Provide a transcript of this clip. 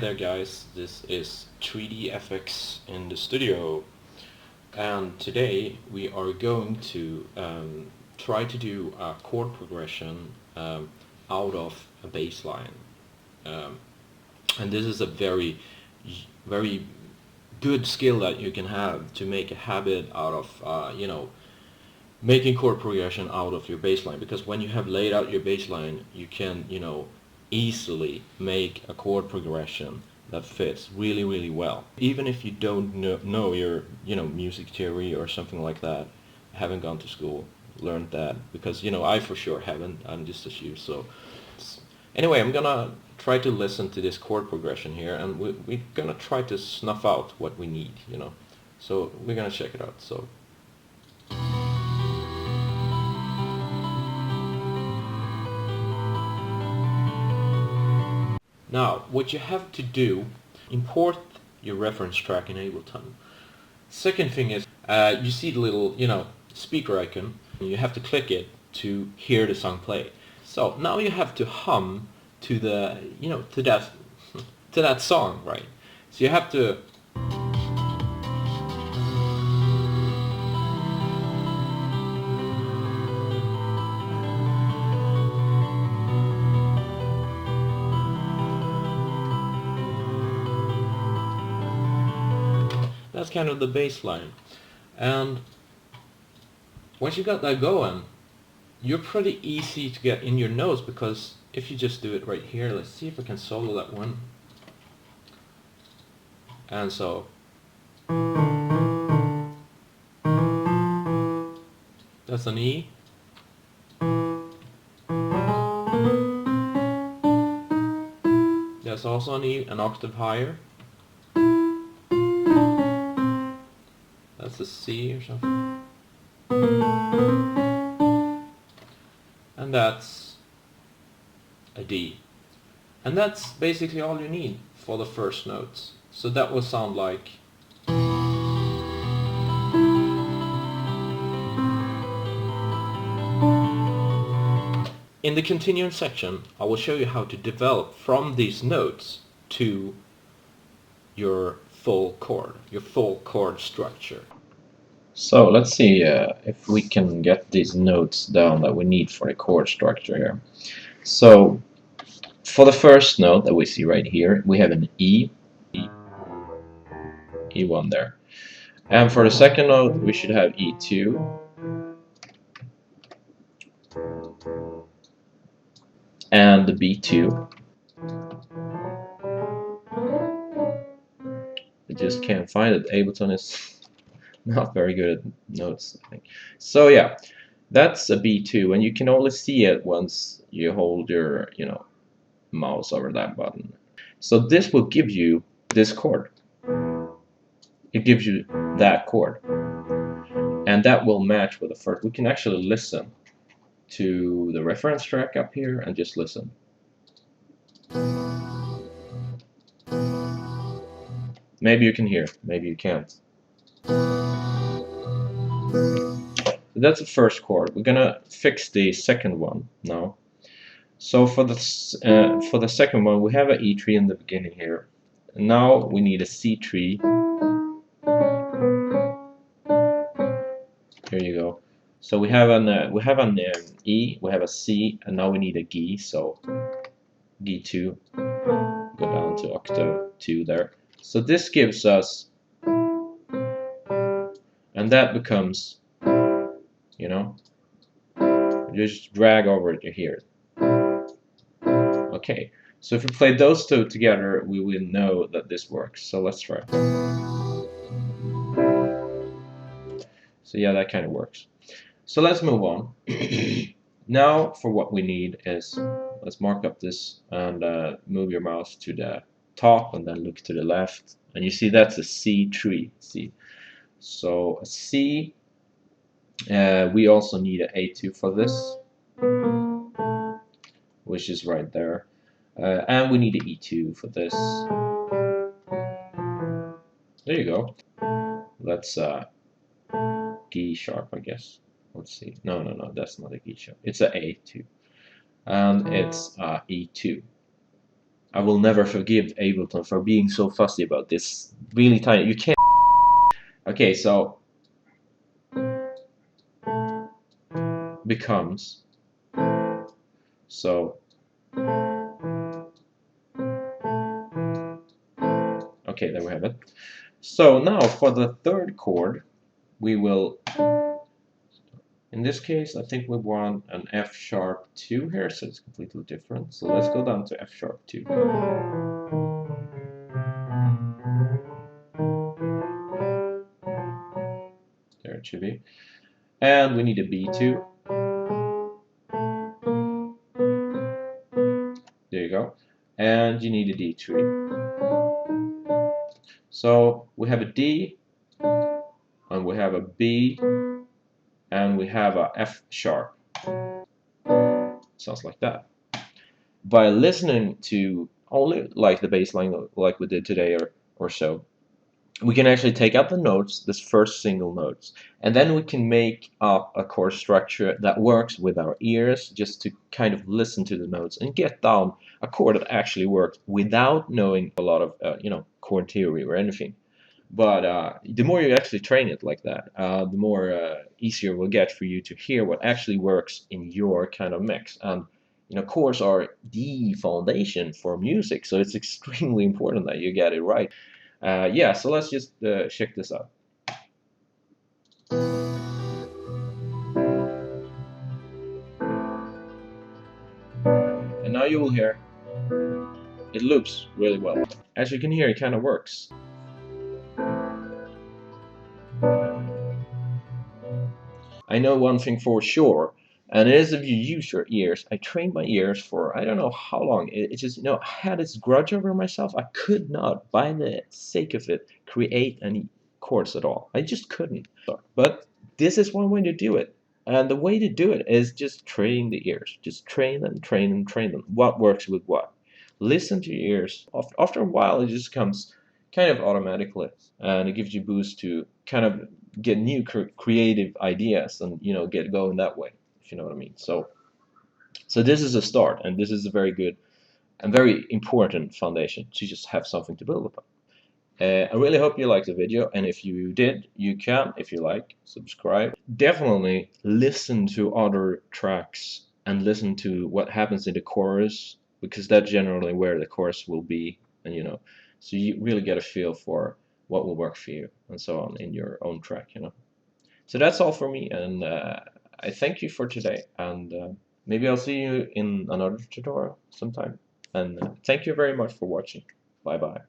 there guys, this is 3D FX in the studio, and today we are going to try to do a chord progression out of a bass line. And this is a very good skill that you can have to make a habit out of making chord progression out of your bass line, because when you have laid out your bass line you can easily make a chord progression that fits really well, even if you don't know your music theory or something like that, haven't gone to school, learned that, because I for sure haven't. I'm just as you. So anyway, I'm gonna try to listen to this chord progression here, and we're gonna try to snuff out what we need, so we're gonna check it out. So now, what you have to do, import your reference track in Ableton. Second thing is, you see the little, speaker icon. You have to click it to hear the song play. So now you have to hum to the, to that song, right? So you have to. That's kind of the bass line. And once you got that going, you're pretty easy to get in your notes, because if you just do it right here, let's see if I can solo that one. And so that's an E. That's also an E, an octave higher. That's a C or something. And that's a D. And that's basically all you need for the first notes. So that will sound like. In the continuing section, I will show you how to develop from these notes to your full chord, your full chord structure. So let's see if we can get these notes down that we need for the chord structure here. So for the first note that we see right here, we have an E, E1 there. And for the second note, we should have E2. And the B2. I just can't find it. Ableton is not very good at notes, I think. So yeah, that's a B2, and you can only see it once you hold your mouse over that button. So this will give you this chord. It gives you that chord, and that will match with the first. We can actually listen to the reference track up here and just listen. Maybe you can hear, maybe you can't. So that's the first chord. We're gonna fix the second one now. So for the second one, we have an E3 in the beginning here. And now we need a C3. Here you go. So we have an E, we have a C, and now we need a G. So G2, go down to octave 2 there. So this gives us, and that becomes, just drag over it to here. Okay, so if we play those two together, we will know that this works. So let's try. So yeah, that kind of works. So let's move on. Now for what we need is, let's mark up this and move your mouse to the top and then look to the left. And you see that's a C3. See, so a C. We also need an A2 for this, which is right there. And we need an E2 for this. There you go. Let's G sharp, I guess. Let's see. No, that's not a G sharp. It's an A2. And it's E2. I will never forgive Ableton for being so fussy about this really tiny. You can't. Okay, so becomes. So okay, there we have it. So now for the third chord, we will. In this case, I think we want an F sharp 2 here, so it's completely different. So let's go down to F sharp 2. There it should be. And we need a B2. There you go. And you need a D3. So we have a D, and we have a B, and we have a F sharp. Sounds like that. By listening to only like the bass line like we did today or so, we can actually take out the notes, this first single notes, and then we can make up a chord structure that works with our ears, just to kind of listen to the notes and get down a chord that actually works without knowing a lot of chord theory or anything. But the more you actually train it like that, the more easier it will get for you to hear what actually works in your kind of mix. And chords are the foundation for music, so it's extremely important that you get it right. Yeah, so let's just check this out. And now you will hear it loops really well. As you can hear, it kind of works. I know one thing for sure, and it is if you use your ears. I trained my ears for I don't know how long. It just, I had this grudge over myself. I could not, by the sake of it, create any chords at all. I just couldn't. But this is one way to do it. And the way to do it is just train the ears. Just train them, train them, train them. What works with what? Listen to your ears. After a while, it just comes kind of automatically, and it gives you boost to kind of get new creative ideas and get going that way, if you know what I mean. So this is a start, and this is a very good and very important foundation to just have something to build upon. I really hope you liked the video, and if you did, you can, if you like, subscribe. Definitely listen to other tracks and listen to what happens in the chorus, because that's generally where the chorus will be, and so you really get a feel for what will work for you and so on in your own track. So that's all for me, and I thank you for today, and maybe I'll see you in another tutorial sometime. And thank you very much for watching. Bye bye.